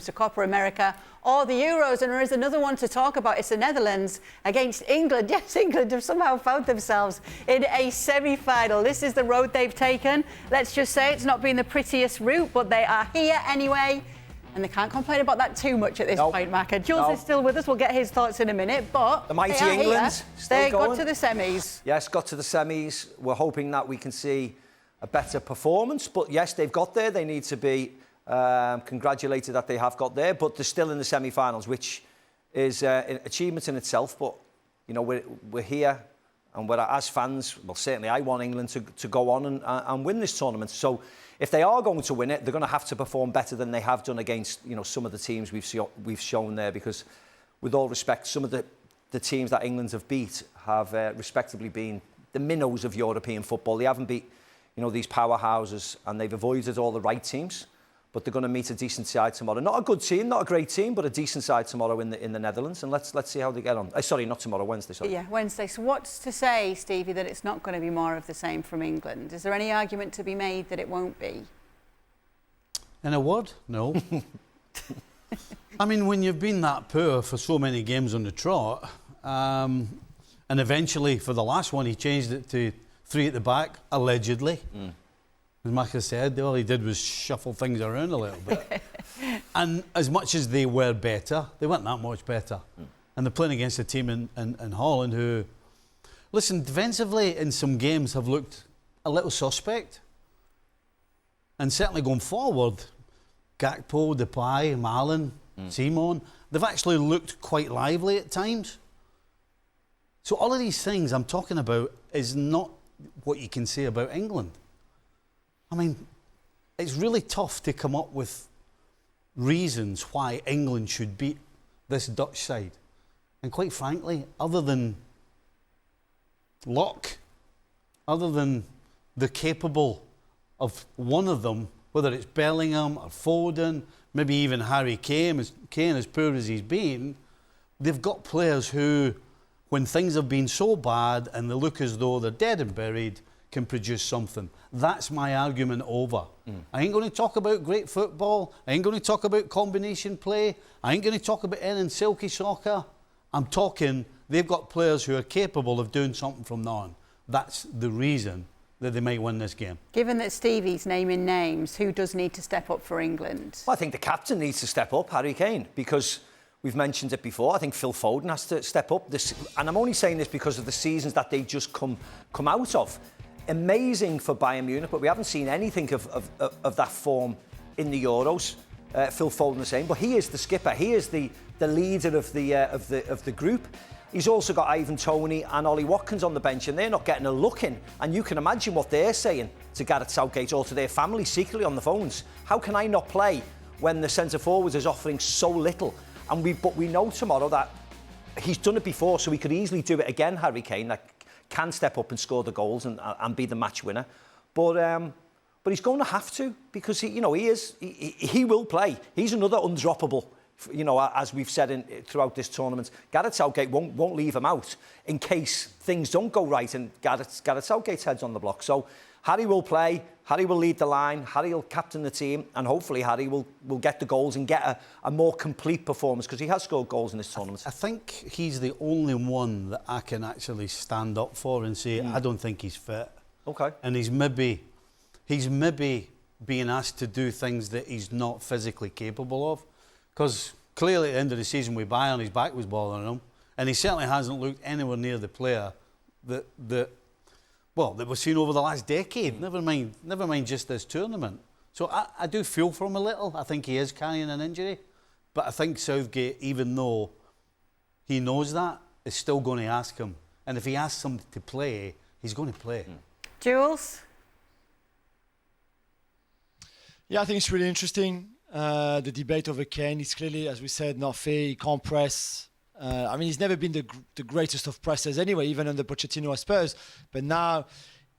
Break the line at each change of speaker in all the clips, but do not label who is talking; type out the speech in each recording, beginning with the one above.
to Copa America or the Euros, and there is another one to talk about. It's the Netherlands against England. Yes, England have somehow found themselves in a semi-final. This is the road they've taken. Let's just say it's not been the prettiest route, but they are here anyway, and they can't complain about that too much at this point, Macca. Jules is still with us. We'll get his thoughts in a minute, but
the mighty England
they got to the semis.
Yes, got to the semis. We're hoping that we can see a better performance, but yes, they've got there. They need to be congratulated that they have got there, but they're still in the semi-finals, which is an achievement in itself. But you know, we're here, and we're, as fans, well, certainly I want England to go on and win this tournament. So if they are going to win it, they're going to have to perform better than they have done against, you know, some of the teams we've shown there. Because, with all respect, some of the teams that England have beat have respectively been the minnows of European football. They haven't beat, you know, these powerhouses, and they've avoided all the right teams. But they're going to meet a decent side tomorrow. Not a good team, not a great team, but a decent side tomorrow in the Netherlands. And let's see how they get on. Sorry, not tomorrow, Wednesday. Sorry.
Yeah, Wednesday. So what's to say, Stevie, that it's not going to be more of the same from England? Is there any argument to be made that it won't be?
In a word, no. I mean, when you've been that poor for so many games on the trot, and eventually for the last one he changed it to 3 at the back, allegedly. As Macca said, all he did was shuffle things around a little bit. And as much as they were better, they weren't that much better. And they're playing against a team in Holland who, listen, defensively in some games have looked a little suspect. And certainly going forward, Gakpo, Depay, Malen, Simon, they've actually looked quite lively at times. So all of these things I'm talking about is not what you can say about England. I mean, it's really tough to come up with reasons why England should beat this Dutch side. And quite frankly, other than luck, other than they're capable of one of them, whether it's Bellingham or Foden, maybe even Harry Kane, as poor as he's been, they've got players who, when things have been so bad and they look as though they're dead and buried, can produce something. That's my argument over. I ain't going to talk about great football. I ain't going to talk about combination play. I ain't going to talk about any silky soccer. I'm talking they've got players who are capable of doing something from now on. That's the reason that they might win this game.
Given that Stevie's naming names, who does need to step up for England?
Well, I think the captain needs to step up, Harry Kane, because we've mentioned it before. I think Phil Foden has to step up. And I'm only saying this because of the seasons that they've just come out of. Amazing for Bayern Munich, but we haven't seen anything of that form in the Euros. Phil Foden the same, but he is the skipper. He is the leader of the group. He's also got Ivan Toney and Ollie Watkins on the bench, and they're not getting a look in. And you can imagine what they're saying to Gareth Southgate or to their family secretly on the phones. How can I not play when the centre forwards is offering so little? But we know tomorrow that he's done it before, so he could easily do it again. Harry Kane, that can step up and score the goals and be the match winner, but he's going to have to, because he will play. He's another undroppable, you know, as we've said throughout this tournament. Gareth Southgate won't leave him out in case things don't go right, and Gareth Southgate's head's on the block. So Harry will play, Harry will lead the line, Harry will captain the team, and hopefully Harry will get the goals and get a more complete performance, because he has scored goals in this tournament.
I think he's the only one that I can actually stand up for and say, I don't think he's fit.
Okay.
And he's maybe being asked to do things that he's not physically capable of. Because clearly at the end of the season with Bayern, his back was bothering him. And he certainly hasn't looked anywhere near the player that we've seen over the last decade, never mind just this tournament. So I do feel for him a little. I think he is carrying an injury. But I think Southgate, even though he knows that, is still going to ask him. And if he asks him to play, he's going to play.
Jules?
Yeah, I think it's really interesting. The debate over Kane is clearly, as we said, not fair. He can't press. I mean, he's never been the greatest of pressers anyway, even under Pochettino at Spurs. But now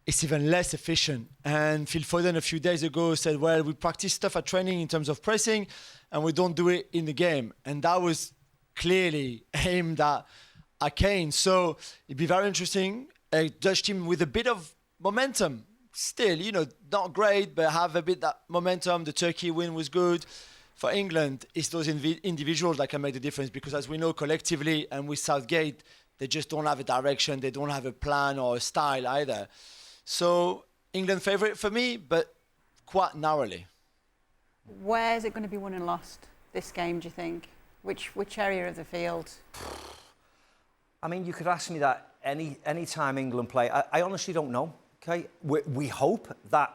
it's even less efficient. And Phil Foden a few days ago said, well, we practice stuff at training in terms of pressing, and we don't do it in the game. And that was clearly aimed at Kane. So it'd be very interesting. A Dutch team with a bit of momentum. Still, you know, not great, but have a bit that momentum. The Turkey win was good. for England, it's those individuals that can make the difference, because as we know collectively and with Southgate, they just don't have a direction, they don't have a plan or a style either. So England favourite for me, but quite narrowly.
Where's it going to be won and lost, this game, do you think? Which area of the field?
I mean, you could ask me that any time England play. I honestly don't know, okay? We hope that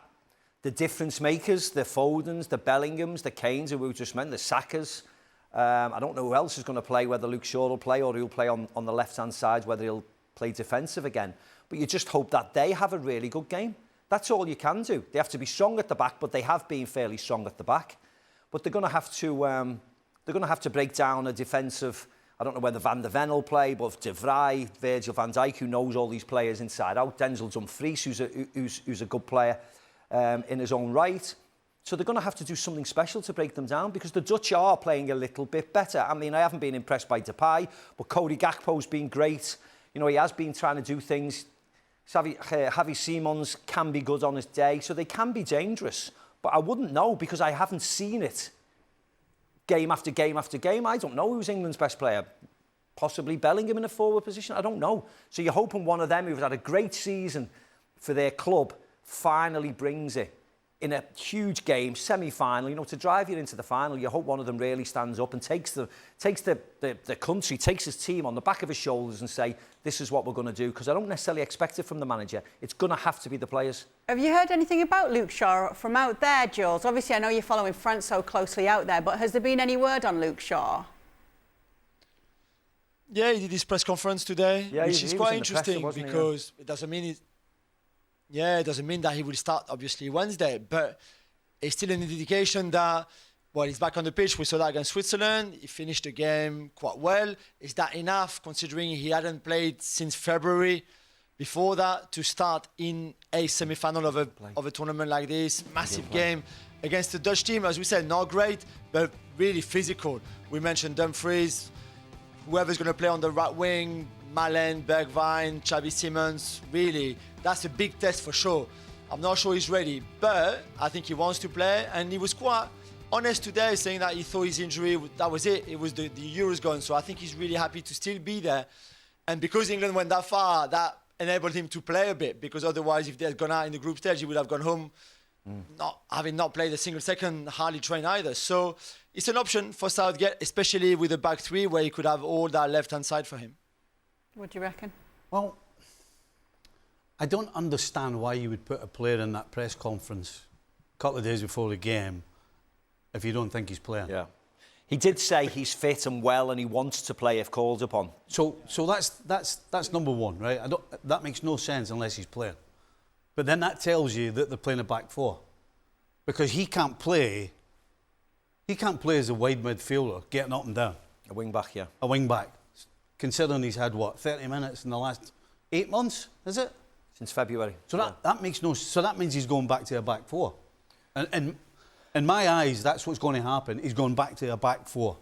the difference makers, the Fodens, the Bellinghams, the Kanes, who we just meant, the Sakas. I don't know who else is going to play, whether Luke Shaw will play or he'll play on the left-hand side, whether he'll play defensive again. But you just hope that they have a really good game. That's all you can do. They have to be strong at the back, but they have been fairly strong at the back. But they're going to have to break down a defensive. I don't know whether Van der Ven will play, but De Vrij, Virgil van Dijk, who knows all these players inside out, Denzel Dumfries, who's a good player in his own right. So they're going to have to do something special to break them down, because the Dutch are playing a little bit better. I mean, I haven't been impressed by Depay, but Cody Gakpo's been great. You know, he has been trying to do things. Javi Simons can be good on his day, so they can be dangerous. But I wouldn't know, because I haven't seen it game after game after game. I don't know who's England's best player. Possibly Bellingham in a forward position. I don't know. So you're hoping one of them who's had a great season for their club finally brings it in a huge game, semi-final, you know, to drive you into the final. You hope one of them really stands up and takes the country, takes his team on the back of his shoulders and say, this is what we're going to do, because I don't necessarily expect it from the manager. It's going to have to be the players.
Have you heard anything about Luke Shaw from out there, Jules? Obviously, I know you're following France so closely out there, but has there been any word on Luke Shaw?
Yeah, he did his press conference today, which is quite interesting, because it doesn't mean it doesn't mean that he will start, obviously, Wednesday, but it's still an indication that, well, he's back on the pitch. We saw that against Switzerland. He finished the game quite well. Is that enough, considering he hadn't played since February before that, to start in a semi-final of a tournament like this? Massive game against the Dutch team, as we said, not great, but really physical. We mentioned Dumfries, whoever's going to play on the right wing, Malen, Bergwijn, Xavi Simons, really, that's a big test for sure. I'm not sure he's ready, but I think he wants to play, and he was quite honest today, saying that he thought his injury, that was it. It was the Euros gone, so I think he's really happy to still be there. And because England went that far, that enabled him to play a bit, because otherwise, if they had gone out in the group stage, he would have gone home having not played a single second, hardly trained either. So it's an option for Southgate, especially with a back three where he could have all that left-hand side for him.
What do you reckon?
Well, I don't understand why you would put a player in that press conference a couple of days before the game if you don't think he's playing.
Yeah. He did say he's fit and well and he wants to play if called upon.
So that's number one, right? That makes no sense unless he's playing. But then that tells you that they're playing a back four. Because he can't play as a wide midfielder, getting up and down.
A wing-back, yeah.
A wing-back. Considering he's had, 30 minutes in the last 8 months, is it?
Since February.
So that makes no... So that means he's going back to a back four. And in my eyes, that's what's going to happen. He's going back to a back four.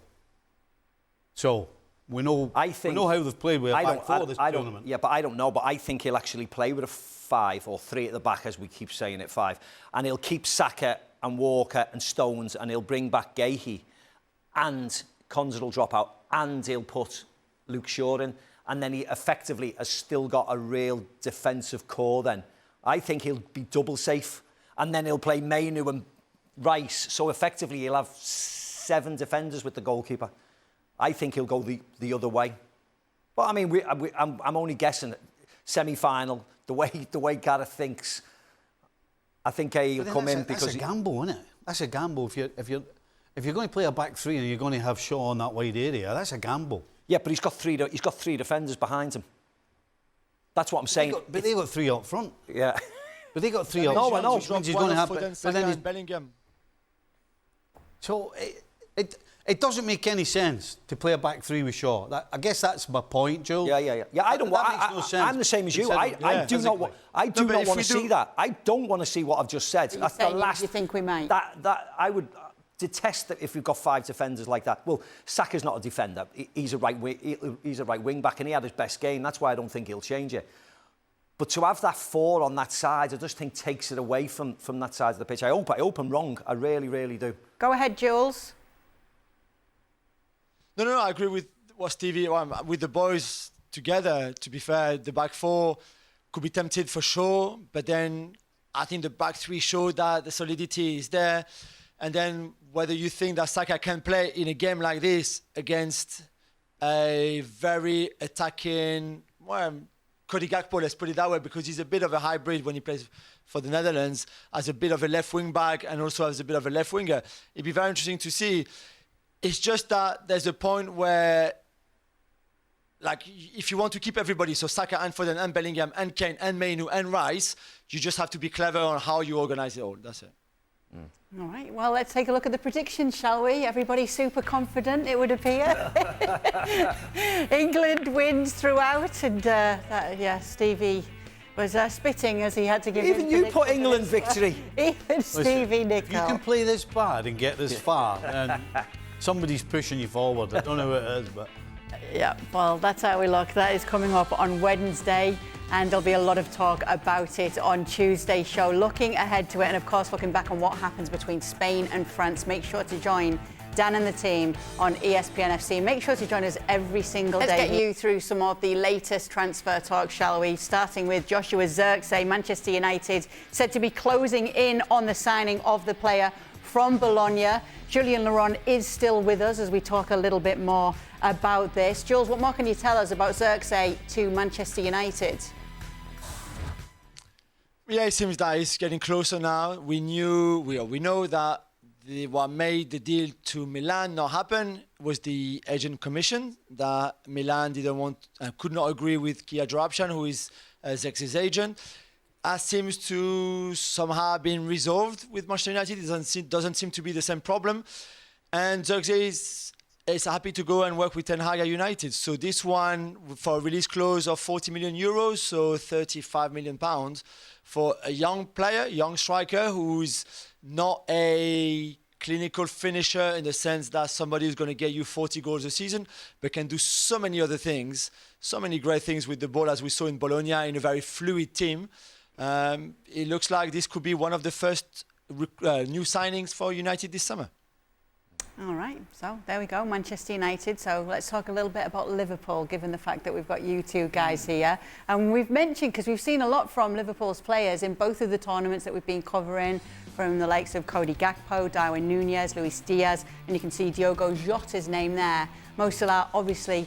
So we know how they've played with a back four this tournament.
Yeah, but I don't know. But I think he'll actually play with a 5 or 3 at the back, as we keep saying at 5. And he'll keep Saka and Walker and Stones, and he'll bring back Gahey, and Konza will drop out, and he'll put Luke Shaw in, and then he effectively has still got a real defensive core then. I think he'll be double safe, and then he'll play Mainu and Rice, so effectively he'll have 7 defenders with the goalkeeper. I think he'll go the other way. But I mean, I'm only guessing. Semi-final, the way Gareth thinks, I think he'll come in because
that's a gamble, isn't it? That's a gamble. If you're going to play a back three and you're going to have Shaw in that wide area, that's a gamble.
Yeah, but he's got three defenders behind him. That's what I'm saying.
But they got 3 up front.
Yeah.
But they got 3 up front.
No, I know.
Which means he's going to have.
But then Bellingham.
So it doesn't make any sense to play a back three with Shaw. I guess that's my point, Joe.
Yeah. I don't.
That makes no sense.
I'm the same as you. I do not want to see that. I don't want to see what I've just said.
That's the last. You think we might?
That I would detest that if we've got 5 defenders like that. Well, Saka's not a defender. He's a right wing back, and he had his best game. That's why I don't think he'll change it. But to have that 4 on that side, I just think takes it away from that side of the pitch. I hope I'm wrong. I really, really do.
Go ahead, Jules.
No, I agree with what Stevie, with the boys together. To be fair, the back four could be tempted for sure, but then I think the back three showed that the solidity is there. And then whether you think that Saka can play in a game like this against a very attacking, Cody Gakpo, let's put it that way, because he's a bit of a hybrid when he plays for the Netherlands, as a bit of a left wing back and also as a bit of a left winger. It'd be very interesting to see. It's just that there's a point where, like, if you want to keep everybody, so Saka and Foden and Bellingham and Kane and Mainu and Rice, you just have to be clever on how you organise it all. That's it.
All right, well, let's take a look at the predictions, shall we? Everybody super confident, it would appear. England wins throughout, and Stevie was spitting as he had to give his
Even you put England victory.
Even Stevie Nicol.
You can play this bad and get this far, and somebody's pushing you forward. I don't know who it is, but...
Yeah, well, that's how we look. That is coming up on Wednesday, and there'll be a lot of talk about it on Tuesday's show. Looking ahead to it, and of course looking back on what happens between Spain and France. Make sure to join Dan and the team on ESPN FC. Make sure to join us every single day. Let's get you through some of the latest transfer talk, shall we? Starting with Joshua Zirkee, Manchester United said to be closing in on the signing of the player from Bologna. Julien is still with us as we talk a little bit more about this. Jules, what more can you tell us about Zirkee to Manchester United?
Yeah, it seems that it's getting closer now. We know that what made the deal to Milan not happen was the agent commission, that Milan could not agree with Kia Joorabchian, who is Zirkee's agent. That seems to somehow have been resolved with Manchester United. It doesn't seem to be the same problem. And Zirkee is happy to go and work with Ten Hag at United. So this one, for a release clause of 40 million euros, so 35 million pounds, for a young player, young striker, who's not a clinical finisher in the sense that somebody who's going to get you 40 goals a season, but can do so many other things, so many great things with the ball, as we saw in Bologna, in a very fluid team. It looks like this could be one of the first new signings for United this summer.
All right, so there we go, Manchester United. So let's talk a little bit about Liverpool, given the fact that we've got you two guys here. And we've mentioned, because we've seen a lot from Liverpool's players in both of the tournaments that we've been covering, from the likes of Cody Gakpo, Darwin Núñez, Luis Diaz, and you can see Diogo Jota's name there. Most of that, obviously,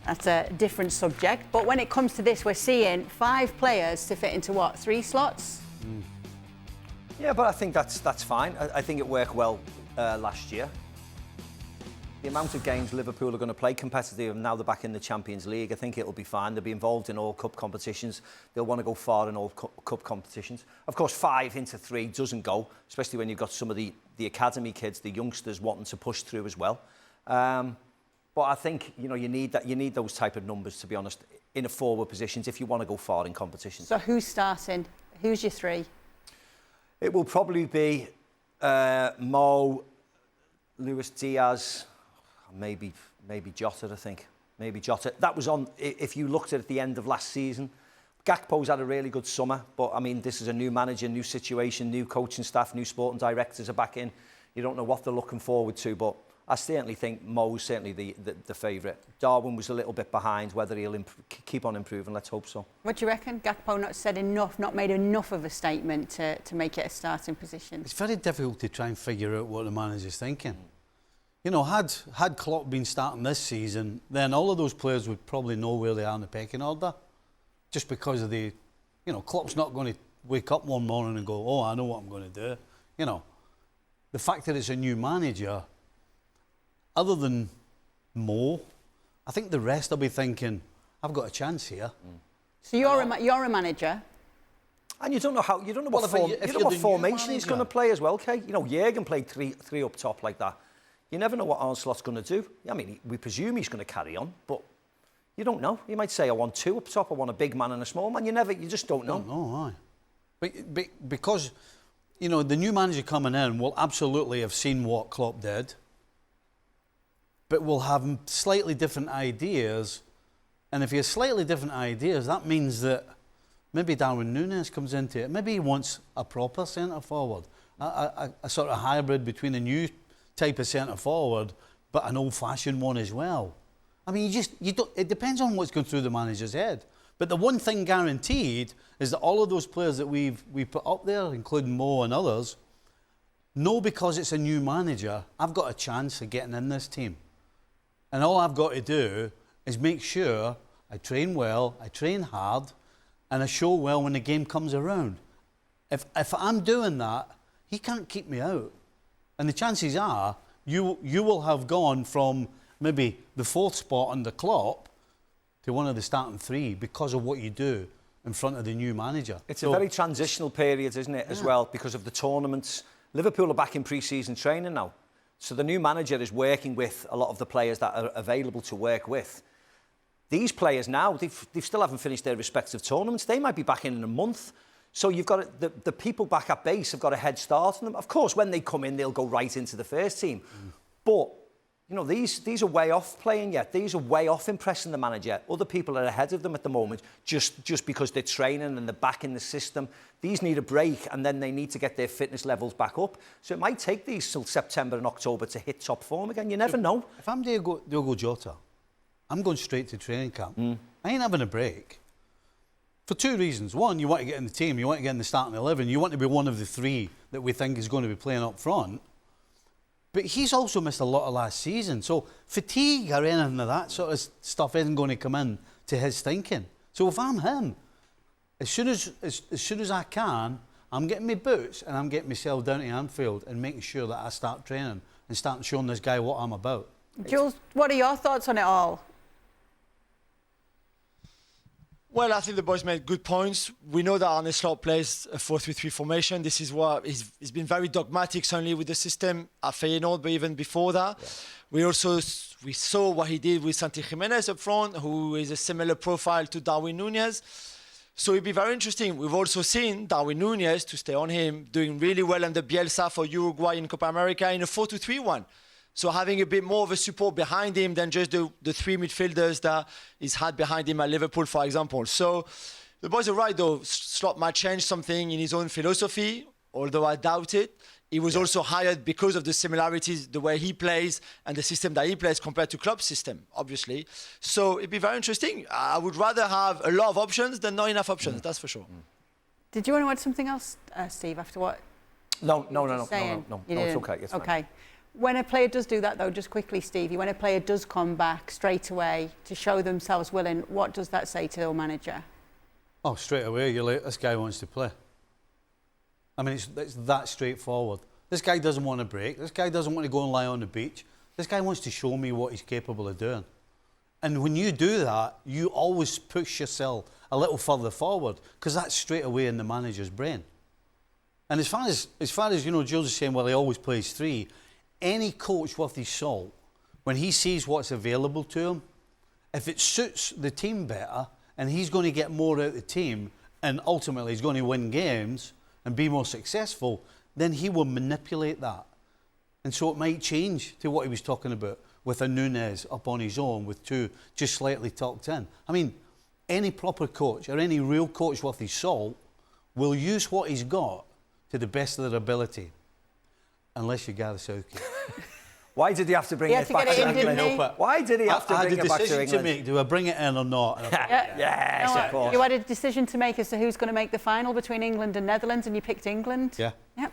that's a different subject. But when it comes to this, we're seeing 5 players to fit into what, 3 slots?
Yeah, but I think that's fine. I think it worked well last year. The amount of games Liverpool are going to play competitive, and now they're back in the Champions League, I think it'll be fine. They'll be involved in all cup competitions. They'll want to go far in all cup competitions. Of course, 5 into 3 doesn't go, especially when you've got some of the academy kids, the youngsters wanting to push through as well. But I think you need those type of numbers, to be honest, in a forward positions if you want to go far in competitions.
So who's starting? Who's your 3?
It will probably be Mo, Luis Diaz. Maybe Jota, I think. Maybe Jota. That was on, if you looked at the end of last season. Gakpo's had a really good summer, but I mean, this is a new manager, new situation, new coaching staff, new sporting directors are back in. You don't know what they're looking forward to, but I certainly think Mo's certainly the favourite. Darwin was a little bit behind, whether he'll keep on improving, let's hope so. What do you reckon? Gakpo not made enough of a statement to make it a starting position?
It's very difficult to try and figure out what the manager's thinking. You know, had Klopp been starting this season, then all of those players would probably know where they are in the pecking order. Just because of Klopp's not going to wake up one morning and go, oh, I know what I'm going to do. You know, the fact that it's a new manager, other than Mo, I think the rest will be thinking, I've got a chance here.
So you're a manager.
And you don't know what formation he's going to play as well, Kay. You know, Jurgen played three up top like that. You never know what Arnslot's going to do. I mean, we presume he's going to carry on, but you don't know. He might say, I want 2 up top, I want a big man and a small man. You just don't know.
No, aye. Because, you know, the new manager coming in will absolutely have seen what Klopp did, but will have slightly different ideas. And if he has slightly different ideas, that means that maybe Darwin Núñez comes into it. Maybe he wants a proper centre-forward, a sort of hybrid between a new type of centre-forward, but an old-fashioned one as well. I mean, you don't. It depends on what's going through the manager's head. But the one thing guaranteed is that all of those players that we put up there, including Mo and others, know because it's a new manager, I've got a chance of getting in this team. And all I've got to do is make sure I train well, I train hard, and I show well when the game comes around. If I'm doing that, he can't keep me out. And the chances are you will have gone from maybe the 4th spot on the clock to one of the starting 3 because of what you do in front of the new manager.
It's a very transitional period, isn't it, as well, because of the tournaments. Liverpool are back in pre-season training now. So the new manager is working with a lot of the players that are available to work with. These players now, they still haven't finished their respective tournaments. They might be back in a month. So you've got the people back at base have got a head start on them. Of course, when they come in, they'll go right into the first team. But, you know, these are way off playing yet. These are way off impressing the manager. Other people are ahead of them at the moment just because they're training and they're back in the system. These need a break and then they need to get their fitness levels back up. So it might take these till September and October to hit top form again. You never know.
If I'm Diogo Jota, I'm going straight to training camp. I ain't having a break. For 2 reasons. One, you want to get in the team. You want to get in the starting 11. You want to be one of the 3 that we think is going to be playing up front. But he's also missed a lot of last season. So fatigue or anything of that sort of stuff isn't going to come in to his thinking. So if I'm him, as soon as I can, I'm getting my boots and I'm getting myself down to Anfield and making sure that I start training and start showing this guy what I'm about.
Jules, what are your thoughts on it all?
Well, I think the boys made good points. We know that Arne Slot plays a 4-3-3 formation. This is what he's been very dogmatic, certainly with the system at Feyenoord, but even before that. Yeah. We saw what he did with Santi Jimenez up front, who is a similar profile to Darwin Núñez. So it'd be very interesting. We've also seen Darwin Núñez, to stay on him, doing really well under Bielsa for Uruguay in Copa America in a 4-2-3-1. So having a bit more of a support behind him than just the 3 midfielders that he's had behind him at Liverpool, for example. So the boys are right, though. Slot might change something in his own philosophy, although I doubt it. He was also hired because of the similarities, the way he plays and the system that he plays compared to Klopp's system, obviously. So it'd be very interesting. I would rather have a lot of options than not enough options, that's for sure.
Did you want to add something else, Steve, after what?
No, it's okay. It's
okay.
Fine.
When a player does do that, though, just quickly, Stevie, when a player does come back straight away to show themselves willing, what does that say to the manager?
Oh, straight away, you're like, this guy wants to play. I mean, it's that straightforward. This guy doesn't want to break. This guy doesn't want to go and lie on the beach. This guy wants to show me what he's capable of doing. And when you do that, you always push yourself a little further forward because that's straight away in the manager's brain. And as far as you know, Jules is saying, well, he always plays 3. Any coach worth his salt, when he sees what's available to him, if it suits the team better and he's going to get more out of the team and ultimately he's going to win games and be more successful, then he will manipulate that. And so it might change to what he was talking about with a Núñez up on his own with 2 just slightly tucked in. I mean, any proper coach or any real coach worth his salt will use what he's got to the best of their ability. Unless you gather Zirkee.
Why did he have to bring it back to England? Why did he have to bring it back to England?
I had a decision to make. Do I bring it in or not?
Yes, of course.
You had a decision to make as to who's going to make the final between England and Netherlands, and you picked England.
Yeah.
Yep.